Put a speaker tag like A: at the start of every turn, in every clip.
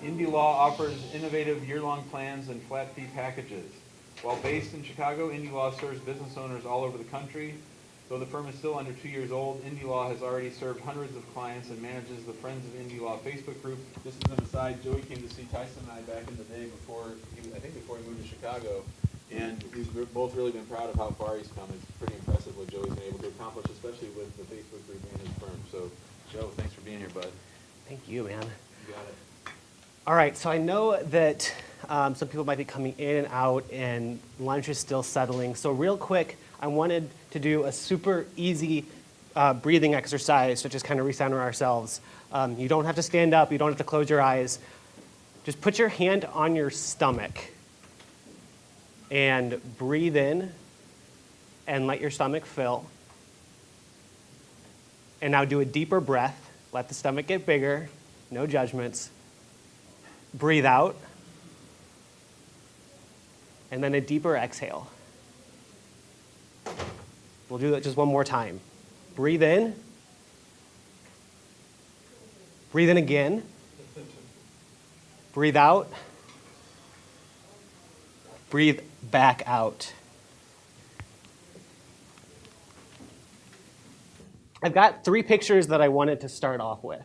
A: Indie Law offers innovative year-long plans and flat fee packages. While based in Chicago, Indie Law serves business owners all over the country. Though the firm is still under 2 years old, Indie Law has already served hundreds of clients and manages the Friends of Indie Law Facebook group. This is an aside. Joey came to see Tyson and I back in the day before he moved to Chicago. And we've both really been proud of how far he's come. It's pretty impressive what Joey's been able to accomplish, especially with the Facebook group and his firm. So, Joe, thanks for being here, bud.
B: Thank you, man.
A: You got it.
B: All right, so I know that some people might be coming in and out and lunch is still settling. So real quick, I wanted to do a super easy breathing exercise to just kind of recenter ourselves. You don't have to stand up, you don't have to close your eyes. Just put your hand on your stomach and breathe in and let your stomach fill. And now do a deeper breath. Let the stomach get bigger, no judgments. Breathe out. And then a deeper exhale. We'll do that just one more time. Breathe in. Breathe in again. Breathe out. Breathe back out. I've got 3 pictures that I wanted to start off with.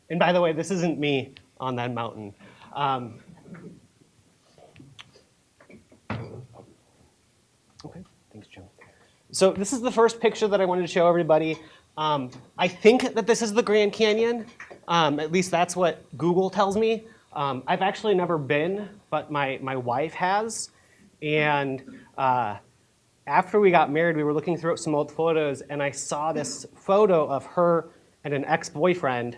B: And by the way, this isn't me on that mountain. Okay, thanks, Jim. So this is the first picture that I wanted to show everybody. I think that this is the Grand Canyon. At least that's what Google tells me. I've actually never been, but my wife has. And after we got married, we were looking through some old photos, and I saw this photo of her and an ex-boyfriend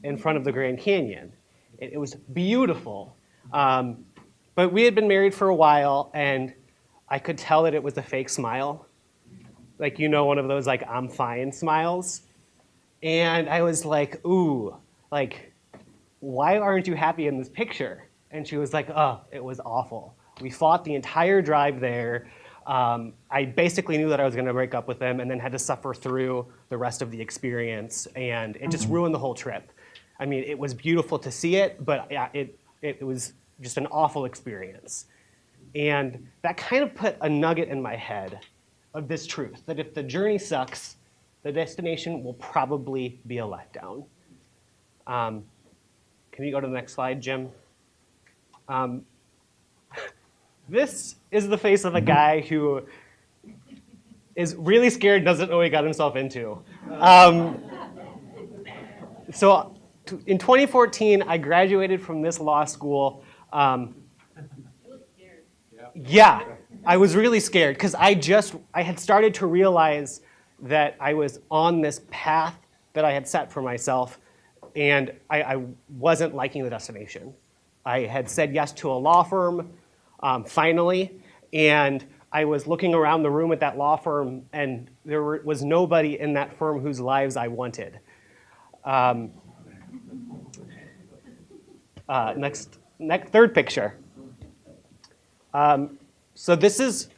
B: in front of the Grand Canyon. It was beautiful. But we had been married for a while, and I could tell that it was a fake smile. Like, you know, one of those, like, I'm fine smiles. And I was like, ooh, like, why aren't you happy in this picture? And she was like, oh, it was awful. We fought the entire drive there. I basically knew that I was going to break up with him and then had to suffer through the rest of the experience. And it just ruined the whole trip. I mean, it was beautiful to see it, but yeah, it was just an awful experience. And that kind of put a nugget in my head of this truth, that if the journey sucks, the destination will probably be a letdown. Can you go to the next slide, Jim? This is the face of a guy who is really scared, doesn't know what he got himself into. So in 2014, I graduated from this law school. Yeah, I was really scared because I had started to realize that I was on this path that I had set for myself, and I wasn't liking the destination. I had said yes to a law firm, finally, and I was looking around the room at that law firm, and there was nobody in that firm whose lives I wanted. Third picture. So this is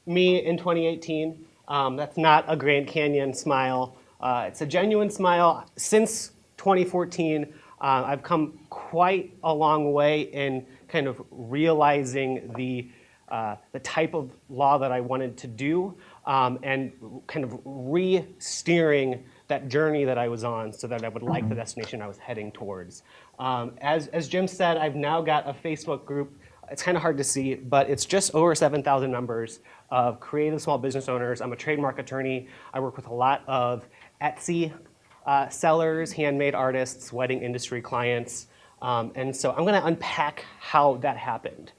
B: me in 2018. That's not a Grand Canyon smile. It's a genuine smile. Since 2014, I've come quite a long way in kind of realizing the type of law that I wanted to do, and kind of re-steering that journey that I was on so that I would like the destination I was heading towards. As Jim said, I've now got a Facebook group. It's kind of hard to see, but it's just over 7,000 members of creative small business owners. I'm a trademark attorney. I work with a lot of Etsy sellers, handmade artists, wedding industry clients. And so I'm going to unpack how that happened.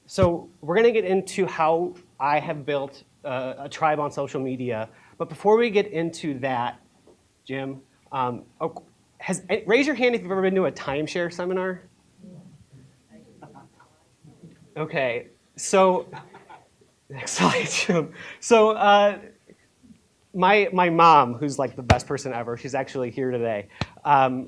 B: So we're going to get into how I have built a tribe on social media. But before we get into that, Jim, raise your hand if you've ever been to a timeshare seminar. Okay, so next slide, Jim. So my mom, who's like the best person ever, she's actually here today.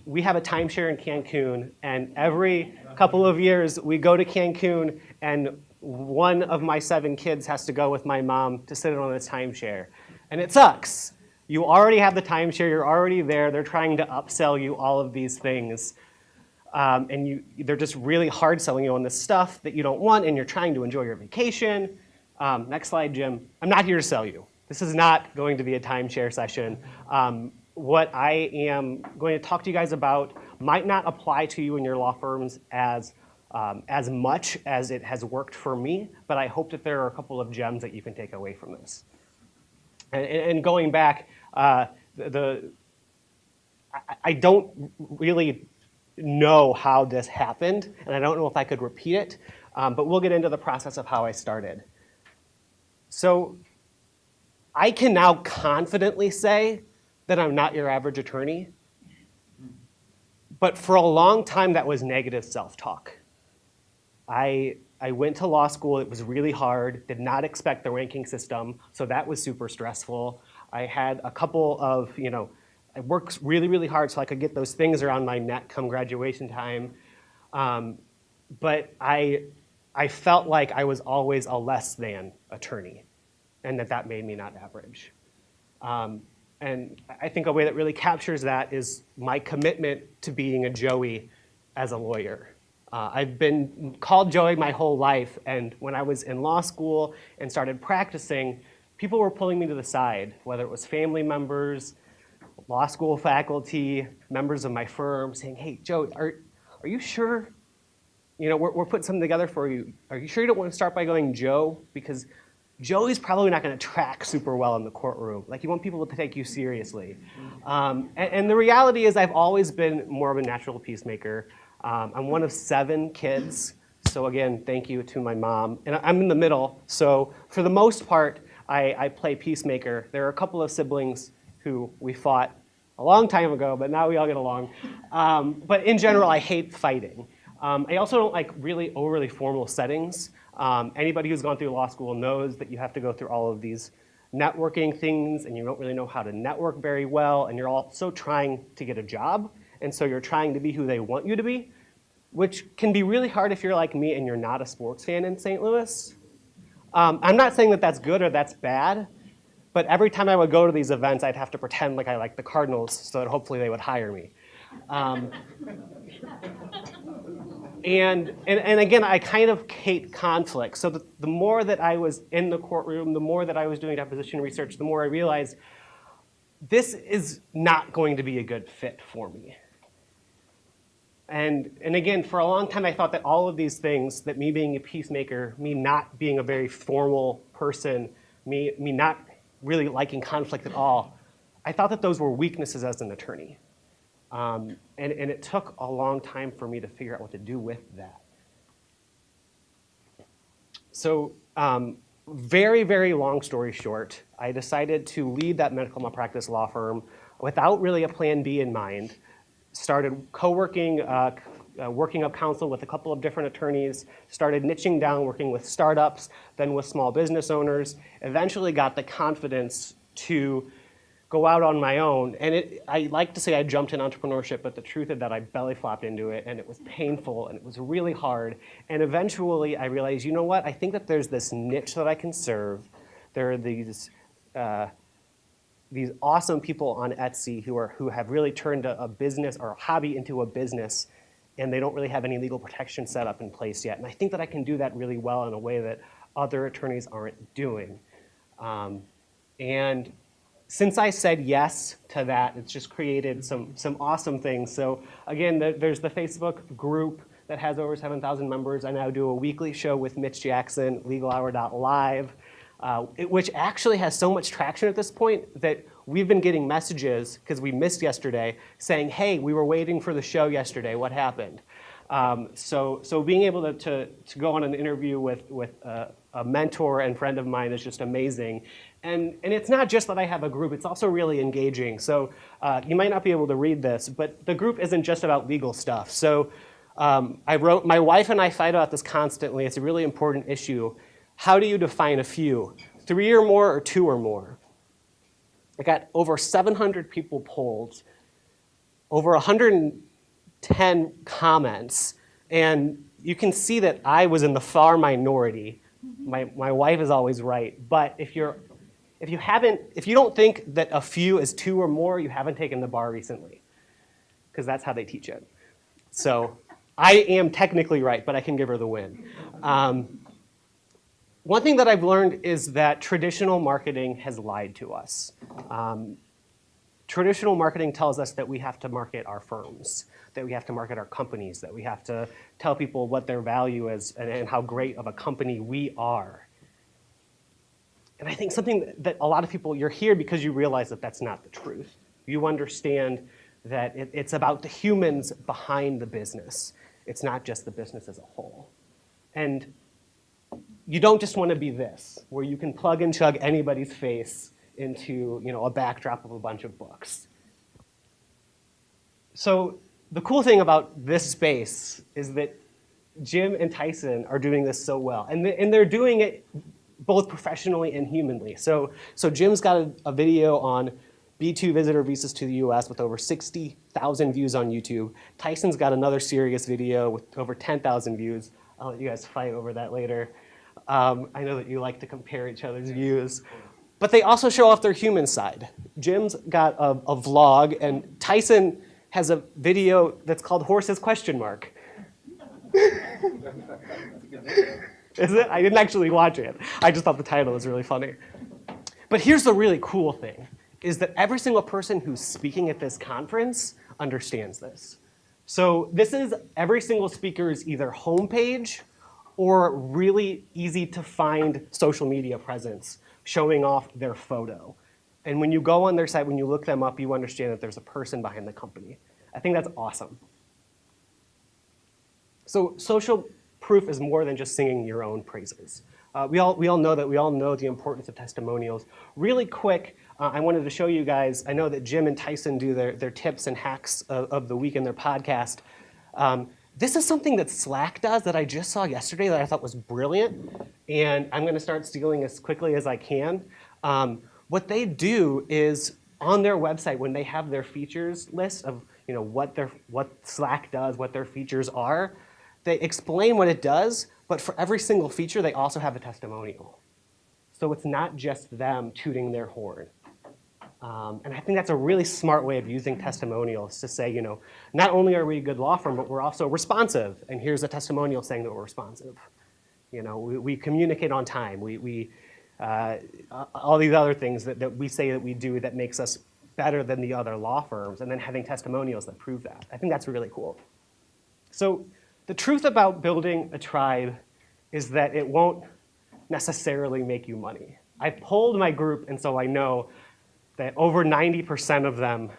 B: We have a timeshare in Cancun, and every couple of years we go to Cancun, and one of my 7 kids has to go with my mom to sit on the timeshare. And it sucks. You already have the timeshare, you're already there, they're trying to upsell you all of these things. And they're just really hard selling you on this stuff that you don't want, and you're trying to enjoy your vacation. Next slide, Jim. I'm not here to sell you. This is not going to be a timeshare session. What I am going to talk to you guys about might not apply to you in your law firms as much as it has worked for me, but I hope that there are a couple of gems that you can take away from this. And going back, I don't really know how this happened, and I don't know if I could repeat it, but we'll get into the process of how I started. So I can now confidently say that I'm not your average attorney, but for a long time that was negative self-talk. I went to law school, it was really hard, did not expect the ranking system, so that was super stressful. I had a couple of, I worked really, really hard so I could get those things around my neck come graduation time. But I felt like I was always a less than attorney, and that made me not average. And I think a way that really captures that is my commitment to being a Joey as a lawyer. I've been called Joey my whole life, and when I was in law school and started practicing, people were pulling me to the side, whether it was family members, law school faculty, members of my firm, saying, "Hey, Joe, are you sure? We're putting something together for you. Are you sure you don't want to start by going Joe? Because Joey's probably not going to track super well in the courtroom. Like, you want people to take you seriously." And the reality is I've always been more of a natural peacemaker. I'm one of 7 kids. So again, thank you to my mom. And I'm in the middle. So for the most part, I play peacemaker. There are a couple of siblings who we fought a long time ago, but now we all get along. But in general, I hate fighting. I also don't like really overly formal settings. Anybody who's gone through law school knows that you have to go through all of these networking things, and you don't really know how to network very well, and you're also trying to get a job, and so you're trying to be who they want you to be, which can be really hard if you're like me and you're not a sports fan in St. Louis. I'm not saying that that's good or that's bad, but every time I would go to these events, I'd have to pretend like I liked the Cardinals so that hopefully they would hire me. And again, I kind of hate conflict. So the more that I was in the courtroom, the more that I was doing deposition research, the more I realized this is not going to be a good fit for me. And again, for a long time, I thought that all of these things, that me being a peacemaker, me not being a very formal person, me not really liking conflict at all, I thought that those were weaknesses as an attorney. And it took a long time for me to figure out what to do with that. So very, very long story short, I decided to lead that medical malpractice law firm without really a plan B in mind. Started co-working, working up counsel with a couple of different attorneys, started niching down, working with startups, then with small business owners, eventually got the confidence to go out on my own. And I like to say I jumped in entrepreneurship, but the truth is that I belly flopped into it, and it was painful, and it was really hard. And eventually I realized, you know what? I think that there's this niche that I can serve. There are these awesome people on Etsy who have really turned a business or a hobby into a business, and they don't really have any legal protection set up in place yet. And I think that I can do that really well in a way that other attorneys aren't doing. And since I said yes to that, it's just created some awesome things. So again, there's the Facebook group that has over 7,000 members. I now do a weekly show with Mitch Jackson, legalhour.live. Which actually has so much traction at this point that we've been getting messages, because we missed yesterday, saying, "Hey, we were waiting for the show yesterday. What happened?" So being able to go on an interview with a mentor and friend of mine is just amazing. And it's not just that I have a group, it's also really engaging. So you might not be able to read this, but the group isn't just about legal stuff. So my wife and I fight about this constantly. It's a really important issue. How do you define a few? 3 or more or 2 or more? I got over 700 people polled, over 110 comments, and you can see that I was in the far minority. My wife is always right, but if if you don't think that a few is 2 or more, you haven't taken the bar recently, because that's how they teach it. So I am technically right, but I can give her the win. One thing that I've learned is that traditional marketing has lied to us. Traditional marketing tells us that we have to market our firms, that we have to market our companies, that we have to tell people what their value is and how great of a company we are. And I think something that a lot of people, you're here because you realize that that's not the truth. You understand that it's about the humans behind the business. It's not just the business as a whole. And you don't just want to be this, where you can plug and chug anybody's face into a backdrop of a bunch of books. So the cool thing about this space is that Jim and Tyson are doing this so well. And they're doing it both professionally and humanly. So Jim's got a video on B2 visitor visas to the US with over 60,000 views on YouTube. Tyson's got another serious video with over 10,000 views. I'll let you guys fight over that later. I know that you like to compare each other's views. But they also show off their human side. Jim's got a vlog, and Tyson has a video that's called Horses ? Is it? I didn't actually watch it. I just thought the title was really funny. But here's the really cool thing, is that every single person who's speaking at this conference understands this. So this is every single speaker's either homepage or really easy to find social media presence showing off their photo. And when you go on their site, when you look them up, you understand that there's a person behind the company. I think that's awesome. So social proof is more than just singing your own praises. We all know the importance of testimonials. Really quick, I wanted to show you guys, I know that Jim and Tyson do their tips and hacks of the week in their podcast. This is something that Slack does that I just saw yesterday that I thought was brilliant, and I'm going to start stealing as quickly as I can. What they do is on their website, when they have their features list of what Slack does, what their features are, they explain what it does, but for every single feature, they also have a testimonial. So it's not just them tooting their horn. And I think that's a really smart way of using testimonials to say, not only are we a good law firm, but we're also responsive. And here's a testimonial saying that we're responsive. We communicate on time. All these other things that we say that we do that makes us better than the other law firms, and then having testimonials that prove that. I think that's really cool. So the truth about building a tribe is that it won't necessarily make you money. I polled my group, and so I know that over 90% of them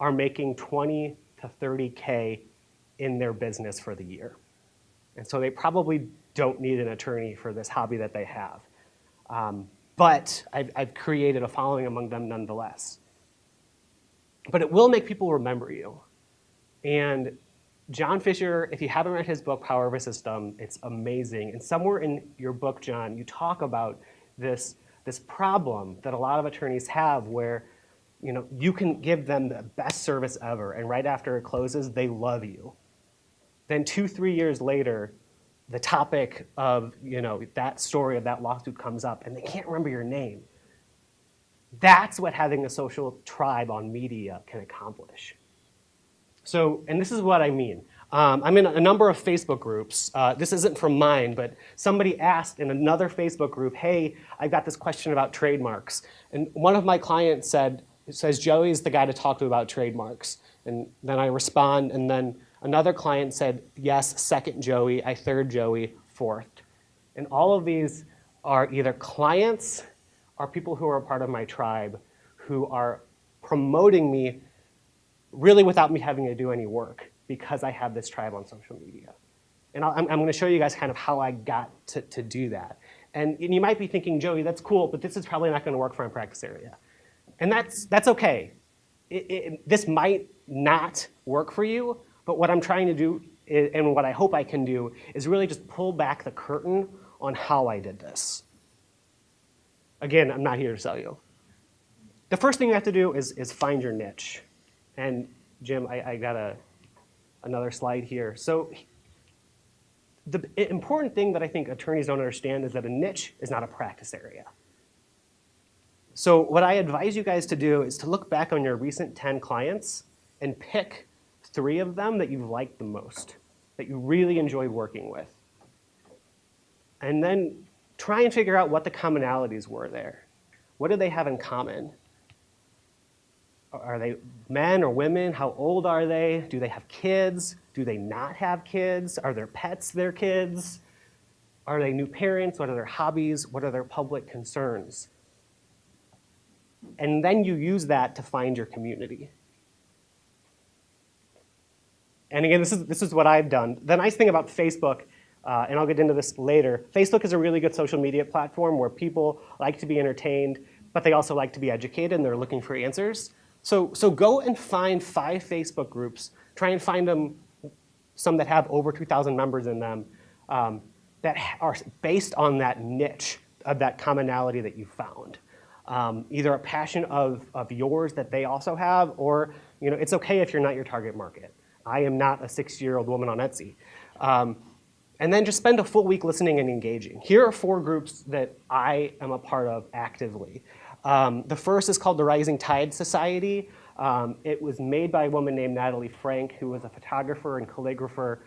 B: are making 20 to 30K in their business for the year. And so they probably don't need an attorney for this hobby that they have. But I've created a following among them nonetheless. But it will make people remember you. And John Fisher, if you haven't read his book, Power of a System, it's amazing. And somewhere in your book, John, you talk about this problem that a lot of attorneys have where you can give them the best service ever, and right after it closes, they love you. Then 2-3 years later, the topic of that story of that lawsuit comes up, and they can't remember your name. That's what having a social tribe on media can accomplish. So, and this is what I mean. I'm in a number of Facebook groups. This isn't from mine, but somebody asked in another Facebook group, hey, I got this question about trademarks. And one of my clients says, Joey's the guy to talk to about trademarks. And then I respond, and then another client said, yes, second Joey, I third Joey, fourth. And all of these are either clients or people who are a part of my tribe who are promoting me really without me having to do any work because I have this tribe on social media. And I'm going to show you guys kind of how I got to do that. And you might be thinking, Joey, that's cool, but this is probably not going to work for my practice area. And that's okay. This might not work for you, but what I'm trying to do, and what I hope I can do, is really just pull back the curtain on how I did this. Again, I'm not here to sell you. The first thing you have to do is find your niche. And Jim, I got another slide here. So the important thing that I think attorneys don't understand is that a niche is not a practice area. So what I advise you guys to do is to look back on your recent 10 clients and pick 3 of them that you've liked the most, that you really enjoyed working with. And then try and figure out what the commonalities were there. What do they have in common? Are they men or women? How old are they? Do they have kids? Do they not have kids? Are their pets their kids? Are they new parents? What are their hobbies? What are their public concerns? And then you use that to find your community. And again, this is what I've done. The nice thing about Facebook, and I'll get into this later, Facebook is a really good social media platform where people like to be entertained, but they also like to be educated and they're looking for answers. So go and find 5 Facebook groups. Try and find them, some that have over 2,000 members in them, that are based on that niche of that commonality that you found. Either a passion of yours that they also have, or it's okay if you're not your target market. I am not a 60-year-old woman on Etsy. And then just spend a full week listening and engaging. Here are 4 groups that I am a part of actively. The first is called the Rising Tide Society. It was made by a woman named Natalie Frank, who was a photographer and calligrapher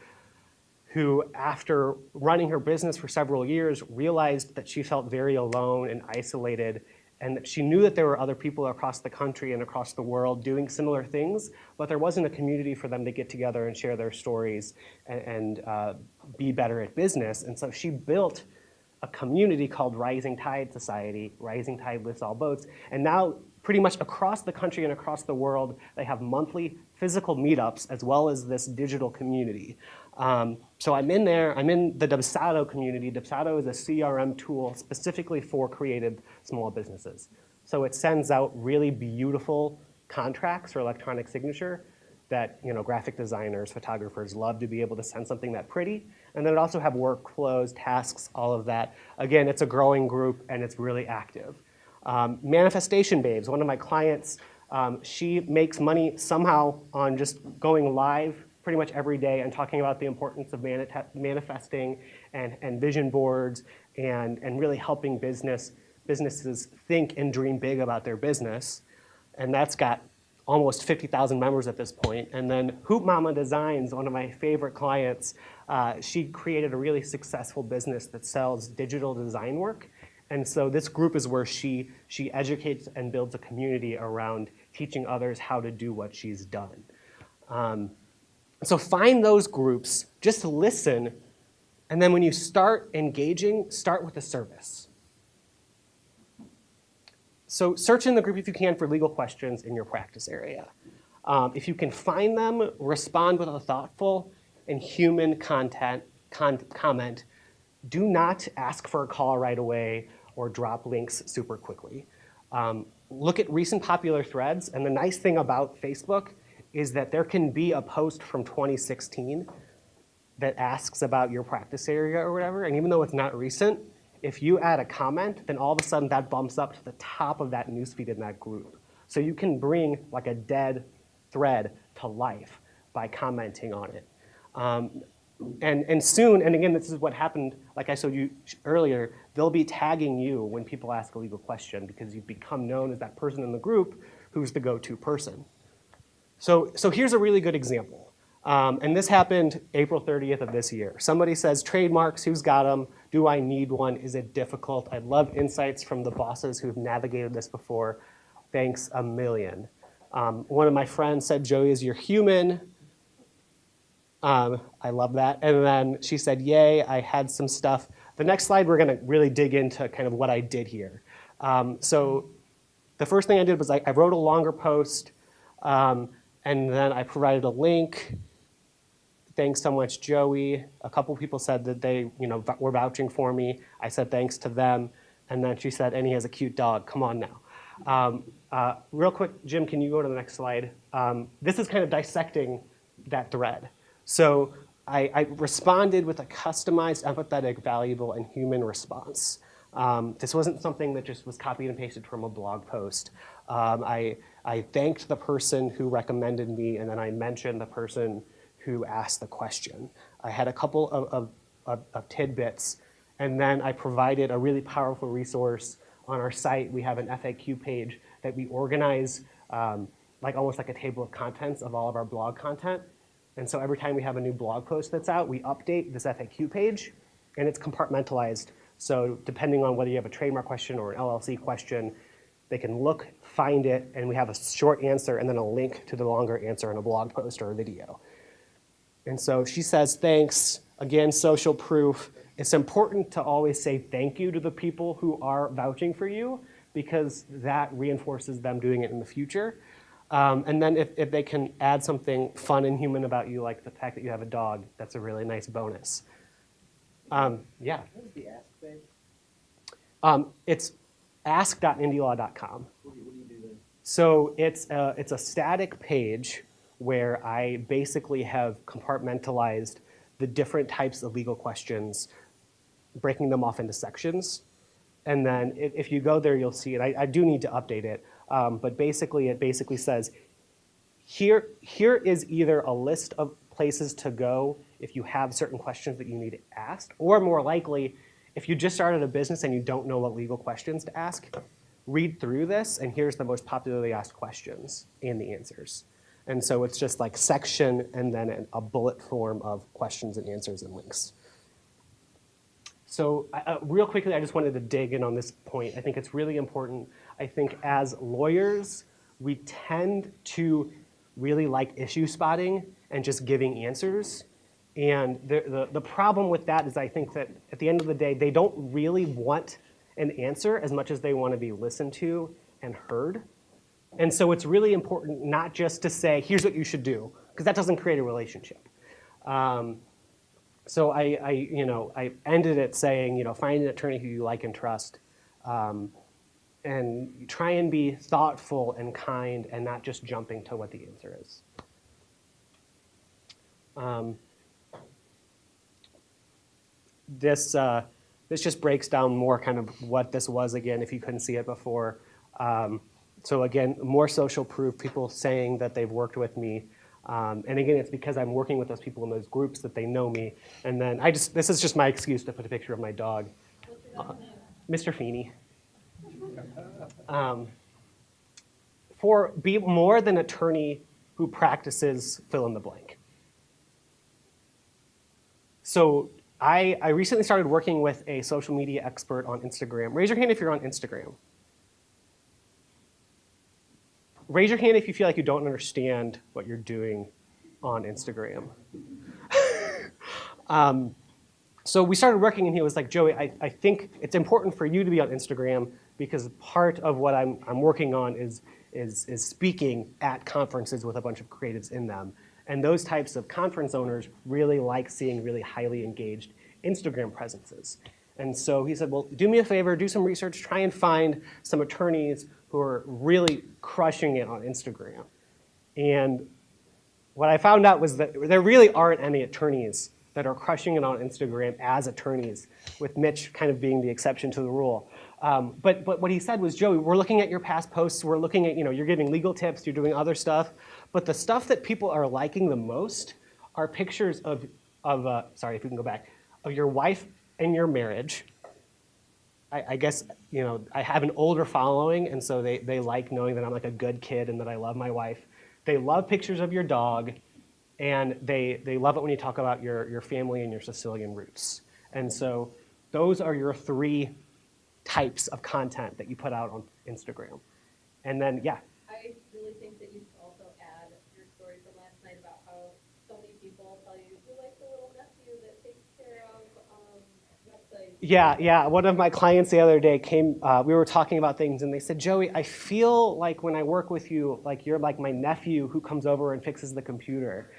B: who, after running her business for several years, realized that she felt very alone and isolated, and that she knew that there were other people across the country and across the world doing similar things, but there wasn't a community for them to get together and share their stories and be better at business. And so she built a community called Rising Tide Society. Rising Tide lifts all boats. And now, pretty much across the country and across the world, they have monthly physical meetups as well as this digital community. So I'm in there. I'm in the Dibsado community. Dibsado is a CRM tool specifically for creative small businesses. So it sends out really beautiful contracts for electronic signature that graphic designers, photographers love to be able to send something that pretty. And then it also have workflows, tasks, all of that. Again, it's a growing group and it's really active. Manifestation Babes, one of my clients, she makes money somehow on just going live pretty much every day and talking about the importance of manifesting and vision boards and really helping businesses think and dream big about their business. And that's got almost 50,000 members at this point. And then Hoop Mama Designs, one of my favorite clients, she created a really successful business that sells digital design work. And so this group is where she educates and builds a community around teaching others how to do what she's done. So find those groups, just listen, and then when you start engaging, start with a service. So search in the group if you can for legal questions in your practice area. If you can find them, respond with a thoughtful and human comment. Do not ask for a call right away or drop links super quickly. Look at recent popular threads, and the nice thing about Facebook is that there can be a post from 2016 that asks about your practice area or whatever, and even though it's not recent, if you add a comment, then all of a sudden that bumps up to the top of that newsfeed in that group. So you can bring like a dead thread to life by commenting on it. And soon, and again, this is what happened, like I showed you earlier, they'll be tagging you when people ask a legal question because you've become known as that person in the group who's the go-to person. So here's a really good example. And this happened April 30th of this year. Somebody says, trademarks, who's got them? Do I need one? Is it difficult? I'd love insights from the bosses who've navigated this before. Thanks a million. One of my friends said, Joey, is you're human. I love that. And then she said, yay, I had some stuff. The next slide, we're going to really dig into kind of what I did here. So the first thing I did was I wrote a longer post, and then I provided a link. Thanks so much, Joey. A couple people said that they were vouching for me. I said thanks to them. And then she said, and he has a cute dog. Come on now. Real quick, Jim, can you go to the next slide? This is kind of dissecting that thread. So I responded with a customized, empathetic, valuable, and human response. This wasn't something that just was copied and pasted from a blog post. I thanked the person who recommended me, and then I mentioned the person who asked the question. I had a couple of tidbits, and then I provided a really powerful resource on our site, we have an FAQ page that we organize like almost like a table of contents of all of our blog content. And so every time we have a new blog post that's out, we update this FAQ page, and it's compartmentalized. So depending on whether you have a trademark question or an LLC question, they can look, find it, and we have a short answer and then a link to the longer answer in a blog post or a video. And so she says, thanks. Again, social proof. It's important to always say thank you to the people who are vouching for you, because that reinforces them doing it in the future. And then if they can add something fun and human about you, like the fact that you have a dog, that's a really nice bonus. Yeah.
C: What is the ask page?
B: It's ask.indielaw.com.
C: What do you do there?
B: So it's a static page where I basically have compartmentalized the different types of legal questions, breaking them off into sections. And then if you go there, you'll see it. I do need to update it. But basically, it basically says, here is either a list of places to go if you have certain questions that you need asked, or more likely, if you just started a business and you don't know what legal questions to ask, read through this, and here's the most popularly asked questions and the answers. And so it's just like section and then a bullet form of questions and answers and links. So real quickly, I just wanted to dig in on this point. I think it's really important. I think as lawyers, we tend to really like issue spotting and just giving answers. And the problem with that is I think that at the end of the day, they don't really want an answer as much as they want to be listened to and heard. And so it's really important not just to say, here's what you should do, because that doesn't create a relationship. So I ended it saying, find an attorney who you like and trust, and try and be thoughtful and kind and not just jumping to what the answer is. This just breaks down more kind of what this was again, if you couldn't see it before. So again, more social proof, people saying that they've worked with me. And again, it's because I'm working with those people in those groups that they know me. And then this is just my excuse to put a picture of my dog. Mr. Feeney. Be more than attorney who practices fill in the blank. So I recently started working with a social media expert on Instagram. Raise your hand if you're on Instagram. Raise your hand if you feel like you don't understand what you're doing on Instagram. So we started working, and he was like, Joey, I think it's important for you to be on Instagram because part of what I'm working on is speaking at conferences with a bunch of creatives in them. And those types of conference owners really like seeing really highly engaged Instagram presences. And so he said, well, do me a favor, do some research, try and find some attorneys who are really crushing it on Instagram. And what I found out was that there really aren't any attorneys that are crushing it on Instagram as attorneys, with Mitch kind of being the exception to the rule. But what he said was, Joey, we're looking at your past posts, we're looking at, you're giving legal tips, you're doing other stuff, but the stuff that people are liking the most are pictures of sorry, if we can go back, of your wife and your marriage. I guess, I have an older following, and so they like knowing that I'm like a good kid and that I love my wife. They love pictures of your dog, and they love it when you talk about your family and your Sicilian roots. And so those are your 3 types of content that you put out on Instagram. And then, yeah.
D: I really think that you should also add your story from last night about how so many people tell you you're like the little nephew that takes care of websites.
B: Yeah. One of my clients the other day came, we were talking about things, and they said, Joey, I feel like when I work with you, like you're like my nephew who comes over and fixes the computer.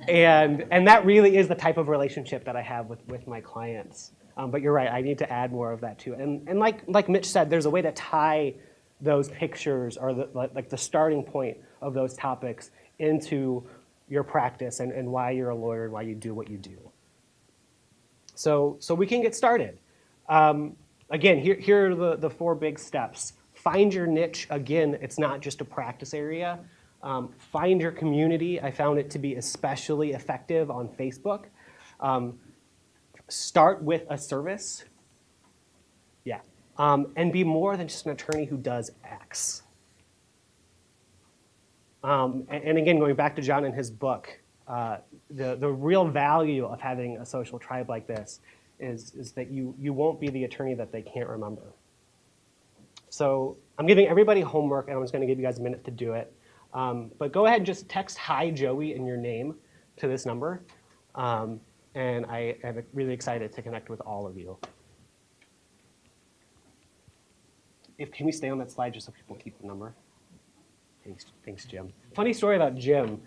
B: And that really is the type of relationship that I have with my clients. But you're right, I need to add more of that too. And like Mitch said, there's a way to tie those pictures or the starting point of those topics into your practice and why you're a lawyer and why you do what you do. So we can get started. Again, here are the 4 big steps. Find your niche. Again, it's not just a practice area. Find your community. I found it to be especially effective on Facebook. Start with a service. Yeah. and be more than just an attorney who does X. And again, going back to John and his book, the real value of having a social tribe like this is that you won't be the attorney that they can't remember. So I'm giving everybody homework, and I'm just going to give you guys a minute to do it. But go ahead and just text "Hi Joey" in your name to this number, and I am really excited to connect with all of you. Can we stay on that slide just so people keep the number? Thanks, Jim. Funny story about Jim.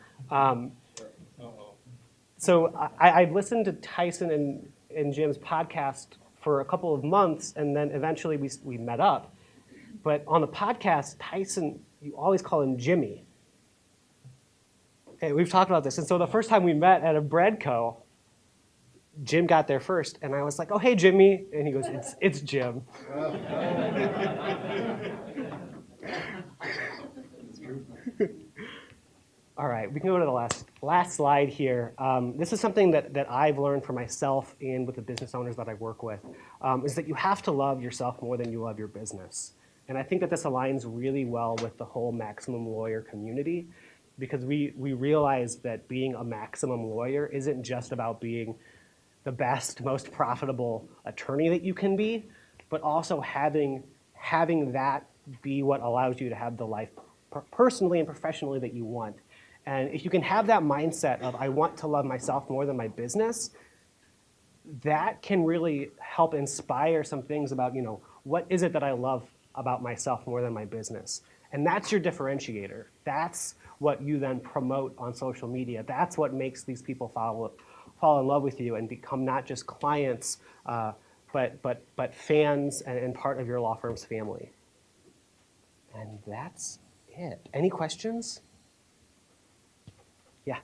B: So I've listened to Tyson and Jim's podcast for a couple of months, and then eventually we met up. But on the podcast, Tyson, you always call him Jimmy. And we've talked about this. And so the first time we met at a bread co, Jim got there first, and I was like, "Oh, hey, Jimmy," and he goes, "It's Jim." All right, we can go to the last slide here. This is something that I've learned for myself and with the business owners that I work with, is that you have to love yourself more than you love your business. And I think that this aligns really well with the whole maximum lawyer community, because we realize that being a maximum lawyer isn't just about being the best, most profitable attorney that you can be, but also having that be what allows you to have the life personally and professionally that you want. And if you can have that mindset of, I want to love myself more than my business, that can really help inspire some things about, what is it that I love about myself more than my business? And that's your differentiator. That's what you then promote on social media. That's what makes these people fall in love with you and become not just clients, but fans and part of your law firm's family. And that's it. Any questions? Yeah.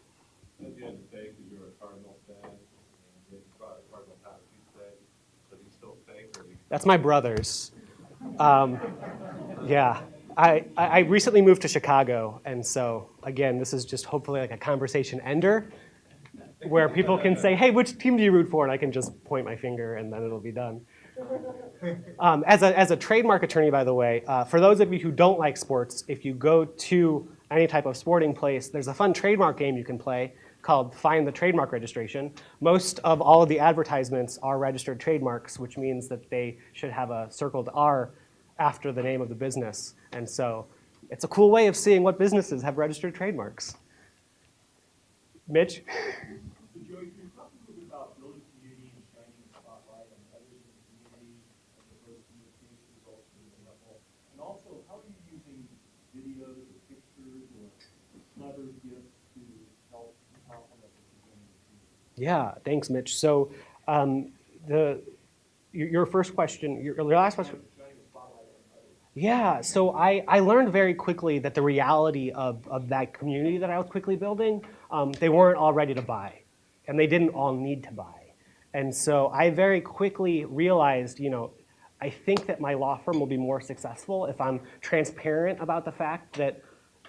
C: Said you had to fake because you were a Cardinals fan, and then you brought a Cardinal hat Tuesday. So do you still fake, or do you?
B: That's my brother's. Yeah. I recently moved to Chicago, and so again, this is just hopefully like a conversation ender, where people can say, "Hey, which team do you root for?" And I can just point my finger, and then it'll be done. As a trademark attorney, by the way, for those of you who don't like sports, if you go to any type of sporting place, there's a fun trademark game you can play called Find the Trademark Registration. Most of all of the advertisements are registered trademarks, which means that they should have a circled R after the name of the business. And so it's a cool way of seeing what businesses have registered trademarks. Mitch?
E: So Joey, can you talk a little bit about building community and shining a spotlight on others in the community as opposed to your team's results, for example? And also, how are you using videos or pictures or clever gifts to help complement the community?
B: Yeah, thanks, Mitch. So your first question, your last question.
E: Shining a spotlight on others.
B: Yeah, so I learned very quickly that the reality of that community that I was quickly building, they weren't all ready to buy, and they didn't all need to buy. And so I very quickly realized, I think that my law firm will be more successful if I'm transparent about the fact that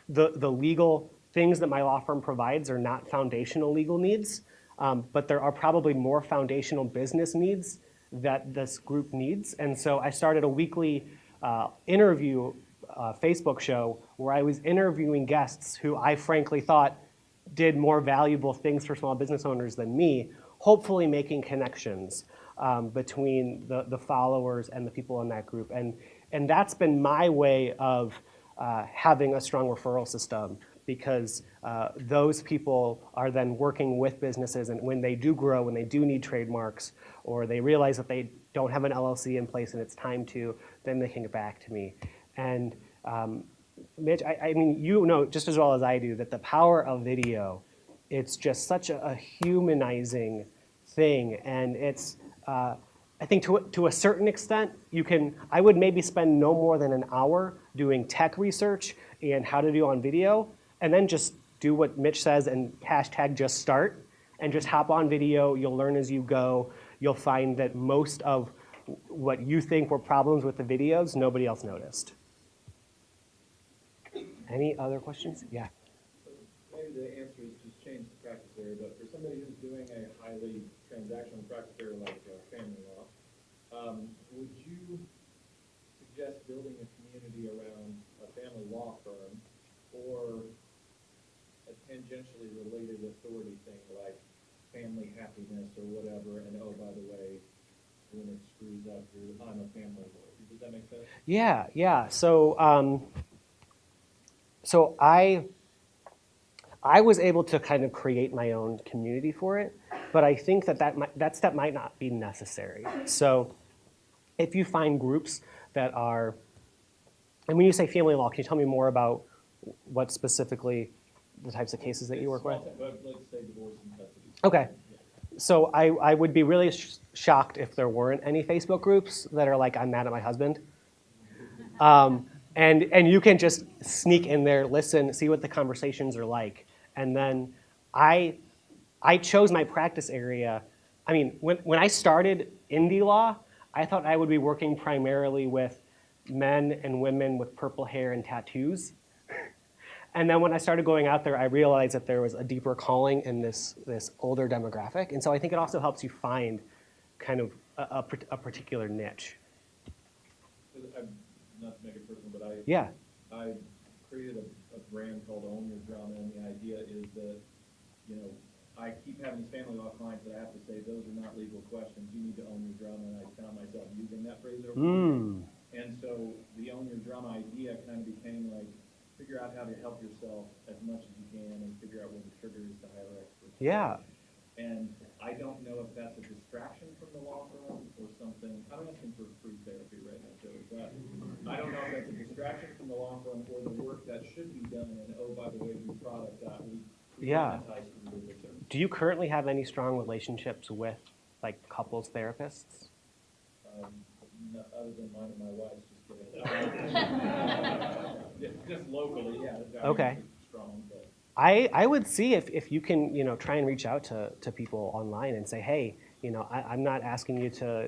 B: the legal things that my law firm provides are not foundational legal needs, but there are probably more foundational business needs that this group needs. And so I started a weekly interview Facebook show where I was interviewing guests who I frankly thought did more valuable things for small business owners than me, hopefully making connections between the followers and the people in that group. And that's been my way of having a strong referral system, because those people are then working with businesses, and when they do grow, when they do need trademarks, or they realize that they don't have an LLC in place and it's time to, then they can get back to me. And Mitch, I mean, you know just as well as I do that the power of video, it's just such a humanizing thing, and it's, I think to a certain extent, I would maybe spend no more than an hour doing tech research and how to do on video, and then just do what Mitch says and hashtag just start, and just hop on video. You'll learn as you go. You'll find that most of what you think were problems with the videos, nobody else noticed. Any other questions? Yeah.
C: Maybe the answer is just change the practice area, but for somebody who's doing a highly transactional practice area like family law, would you suggest building a community around a family law firm or a tangentially related authority thing like family happiness or whatever, and oh, by the way, when it screws up, I'm a family lawyer. Does that make sense?
B: Yeah, yeah. So I was able to kind of create my own community for it, but I think that step might not be necessary. So if you find groups that are, and when you say family law, can you tell me more about what specifically the types of cases that you work with?
C: But let's say divorce and custody.
B: Okay. So I would be really shocked if there weren't any Facebook groups that are like, I'm mad at my husband. And you can just sneak in there, listen, see what the conversations are like. And then I chose my practice area. I mean, when I started indie law, I thought I would be working primarily with men and women with purple hair and tattoos. And then when I started going out there, I realized that there was a deeper calling in this older demographic. And so I think it also helps you find kind of a particular niche.
C: Not to make it personal, but
B: Yeah.
C: I created a brand called Own Your Drama, and the idea is that, you know, I keep having these family law clients that I have to say, those are not legal questions, you need to own your drama, and I found myself using that phrase over and over. And so the Own Your Drama idea kind of became like, figure out how to help yourself as much as you can and figure out when the trigger is to hire experts.
B: Yeah.
C: And I don't know if that's a distraction from the law firm or something. I'm asking for free therapy right now, Joey, but I don't know if that's a distraction from the law firm or the work that should be done. And oh, by the way, we product that we
B: Yeah.
C: monetize through legal services.
B: Do you currently have any strong relationships with like couples therapists?
C: Other than mine and my wife's, just kidding. Just locally, yeah.
B: Okay.
C: Strong, but.
B: I would see if you can, try and reach out to people online and say, hey, I'm not asking you to,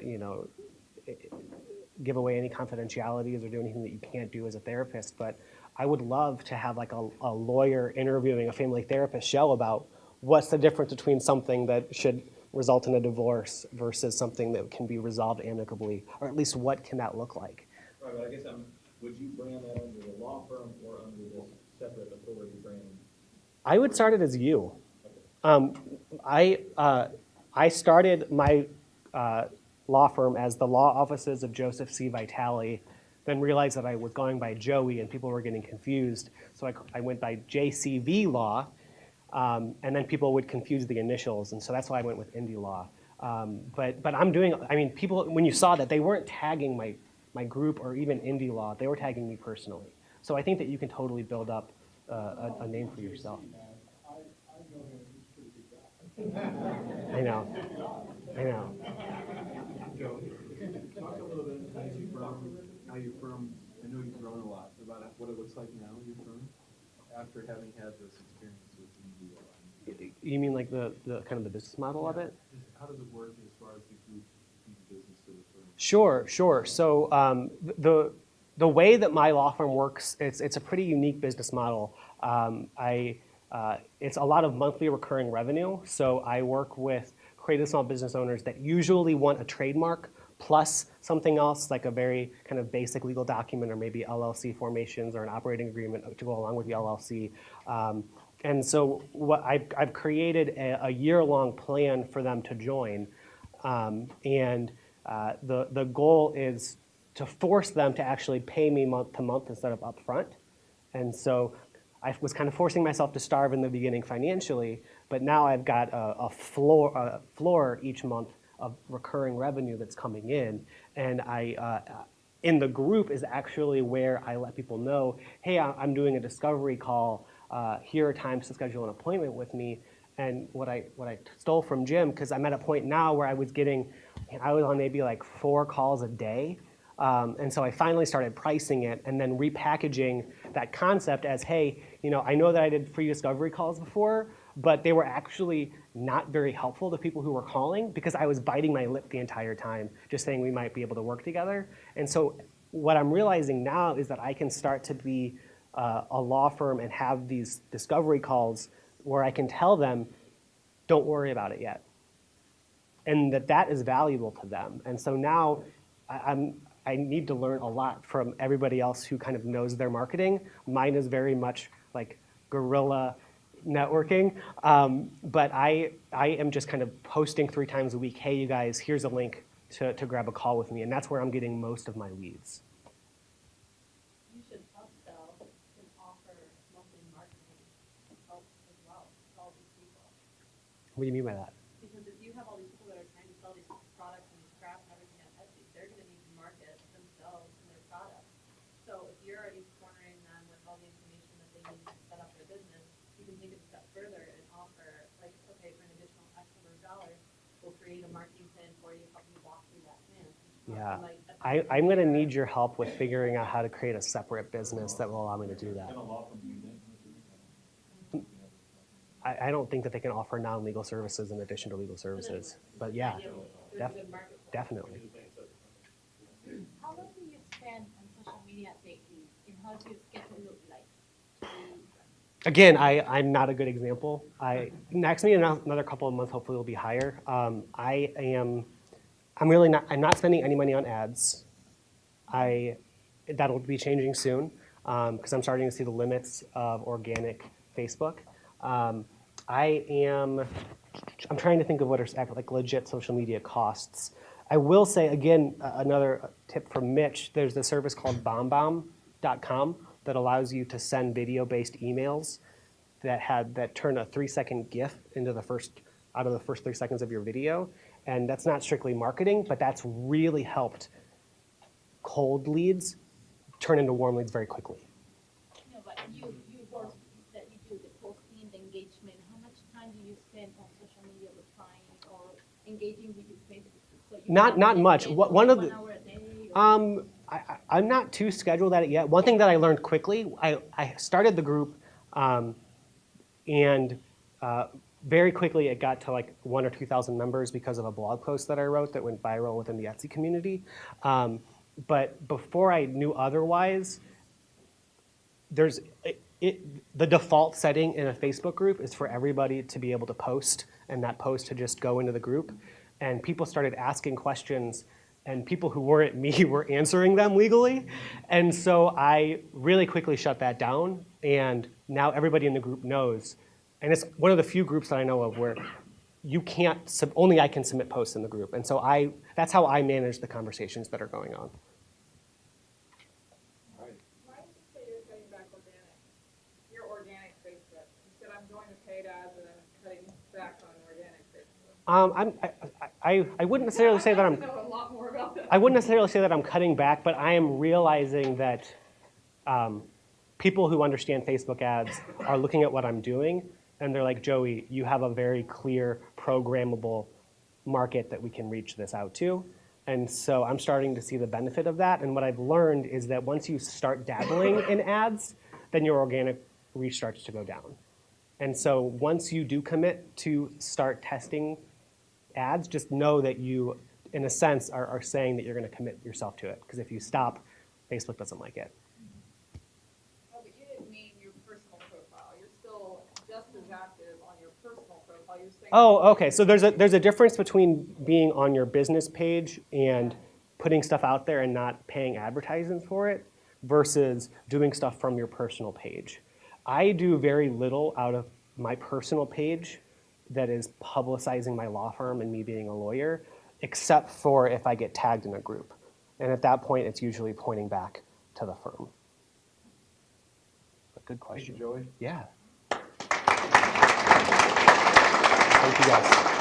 B: give away any confidentialities or do anything that you can't do as a therapist, but I would love to have like a lawyer interviewing a family therapist show about what's the difference between something that should result in a divorce versus something that can be resolved amicably, or at least what can that look like?
C: Right, but I guess would you brand that under the law firm or under this separate authority brand?
B: I would start it as you. I started my law firm as the law offices of Joseph C. Vitale, then realized that I was going by Joey and people were getting confused. So I went by JCV Law, and then people would confuse the initials, and so that's why I went with Indie Law. But I'm doing, people, when you saw that, they weren't tagging my group or even Indie Law, they were tagging me personally. So I think that you can totally build up a name for yourself. I know.
A: Joe, talk a little bit how your firm, I know you've grown a lot, about what it looks like now in your firm after having had this experience with India.
B: You mean like the kind of the business model of it?
A: Just how does it work as far as the group being business to the firm?
B: Sure. So the way that my law firm works, it's a pretty unique business model. It's a lot of monthly recurring revenue. So I work with creative small business owners that usually want a trademark plus something else like a very kind of basic legal document or maybe LLC formations or an operating agreement to go along with the LLC. And so what I've created a year-long plan for them to join. And the goal is to force them to actually pay me month to month instead of upfront. And so I was kind of forcing myself to starve in the beginning financially, but now I've got a floor each month of recurring revenue that's coming in. And in the group is actually where I let people know, hey, I'm doing a discovery call. Here are times to schedule an appointment with me. And what I stole from Jim, because I'm at a point now where I was on maybe like 4 calls a day. And so I finally started pricing it and then repackaging that concept as, hey, I know that I did free discovery calls before, but they were actually not very helpful to people who were calling because I was biting my lip the entire time, just saying we might be able to work together. And so what I'm realizing now is that I can start to be a law firm and have these discovery calls where I can tell them, don't worry about it yet. And that is valuable to them. And so now I need to learn a lot from everybody else who kind of knows their marketing. Mine is very much like guerrilla networking, but I am just kind of posting 3 times a week, hey, you guys, here's a link to grab a call with me, and that's where I'm getting most of my leads.
D: You should upsell and offer monthly marketing help as well to all these people.
B: What do you mean by that?
D: Because if you have all these people that are trying to sell these products and these crafts and everything on Etsy, they're gonna need to market themselves and their products. So if you're already cornering them with all the information that they need to set up their business, you can take it a step further and offer, like, okay, for an additional X number of dollars, we'll create a marketing plan for you, help you walk through that plan.
B: Yeah,
D: Like,
B: I'm going to need your help with figuring out how to create a separate business that will allow me to do that.
C: Can a law firm use it?
B: I don't think that they can offer non-legal services in addition to legal services, but yeah,
D: there's a good market for it.
B: definitely.
F: How long do you spend on social media daily, and how does your schedule look like?
B: Again, I'm not a good example. Next meeting, another couple of months, hopefully will be higher. I'm not spending any money on ads. That'll be changing soon because I'm starting to see the limits of organic Facebook. I'm trying to think of what are like legit social media costs. I will say, again, another tip from Mitch, there's a service called bombbomb.com that allows you to send video-based emails that turn a 3-second GIF into out of the first 3 seconds of your video. And that's not strictly marketing, but that's really helped cold leads turn into warm leads very quickly.
F: No, but you work that you do the posting, the engagement. How much time do you spend on social media replying or engaging with your Facebook? So you
B: Not much. One of the
F: 1 hour a day. Or
B: I'm not too scheduled at it yet. One thing that I learned quickly, I started the group, and very quickly it got to like 1,000 or 2,000 members because of a blog post that I wrote that went viral within the Etsy community. But before I knew otherwise, the default setting in a Facebook group is for everybody to be able to post, and that post to just go into the group. And people started asking questions, and people who weren't me were answering them legally. And so I really quickly shut that down, and now everybody in the group knows. And it's one of the few groups that I know of where you can't, only I can submit posts in the group. And so that's how I manage the conversations that are going on.
G: Why did you say you're cutting back organic? Your organic Facebook. You said I'm going to paid ads and I'm cutting back on organic Facebook.
B: I wouldn't necessarily say that
G: I'd like to know a lot more about that.
B: I wouldn't necessarily say that I'm cutting back, but I am realizing that people who understand Facebook ads are looking at what I'm doing, and they're like, Joey, you have a very clear, programmable market that we can reach this out to. And so I'm starting to see the benefit of that. And what I've learned is that once you start dabbling in ads, then your organic reach starts to go down. And so once you do commit to start testing ads, just know that you, in a sense, are saying that you're going to commit yourself to it. Because if you stop, Facebook doesn't like it.
G: Oh, but you didn't mean your personal profile. You're still just as active on your personal profile. You're saying.
B: Oh, okay. So there's a difference between being on your business page and putting stuff out there and not paying advertising for it versus doing stuff from your personal page. I do very little out of my personal page that is publicizing my law firm and me being a lawyer, except for if I get tagged in a group. And at that point, it's usually pointing back to the firm. But good question.
A: Thank you, Joey.
B: Yeah. Thank you, guys.